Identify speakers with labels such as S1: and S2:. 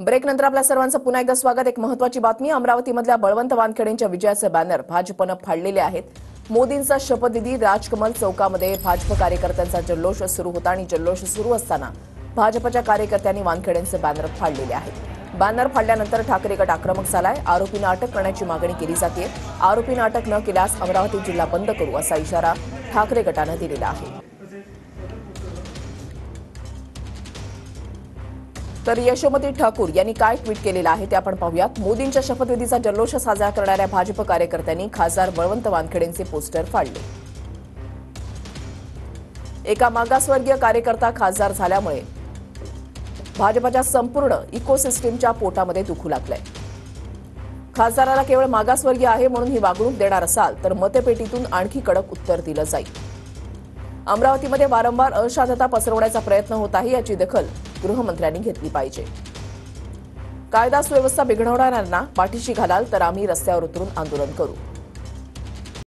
S1: ब्रेकनंतर आपल्या सर्वांचं पुन्हा एकदा स्वागत। एक महत्त्वाची बातमी, अमरावतीमधल्या बळवंत वानखेडेंच्या विजयाचे बॅनर भाजपनं फाडलेले आहेत। मोदींचा शपथविधी राजकमल चौकामध्ये भाजप कार्यकर्त्यांचा जल्लोष सुरू होता आणि जल्लोष सुरू असताना भाजपच्या कार्यकर्त्यांनी वानखेडेंचे बॅनर फाडलेले आहेत। बॅनर फाडल्यानंतर ठाकरे गट आक्रमक झालाय। आरोपींना अटक करण्याची मागणी केली जाते। आरोपींना अटक न केल्यास अमरावती जिल्हा बंद करू असा इशारा ठाकरे गटानं दिलेला आहे। तर यशोमती ठाकूर यांनी काय ट्विट केलेलं आहे ते आपण पाहूयात। मोदींच्या शपथविधीचा जल्लोष साजरा करणाऱ्या भाजप कार्यकर्त्यांनी खासदार बळवंत वानखेडेंचे पोस्टर फाडले। एका मागासवर्गीय कार्यकर्ता खासदार झाल्यामुळे भाजपच्या संपूर्ण इकोसिस्टीमच्या पोटामध्ये दुखू लागलंय। खासदाराला केवळ मागासवर्गीय आहे म्हणून ही वागणूक देणार असाल तर मतपेटीतून आणखी कडक उत्तर दिलं जाईल। अमरावतीमध्ये वारंवार अशांतता पसरवण्याचा प्रयत्न होत आहे, याची दखल गृहमंत्र्यांनी घेतली पाहिजे। कायदा सुव्यवस्था बिघडवणाऱ्यांना पाठीशी घालाल तर आम्ही रस्त्यावर उतरून आंदोलन करू।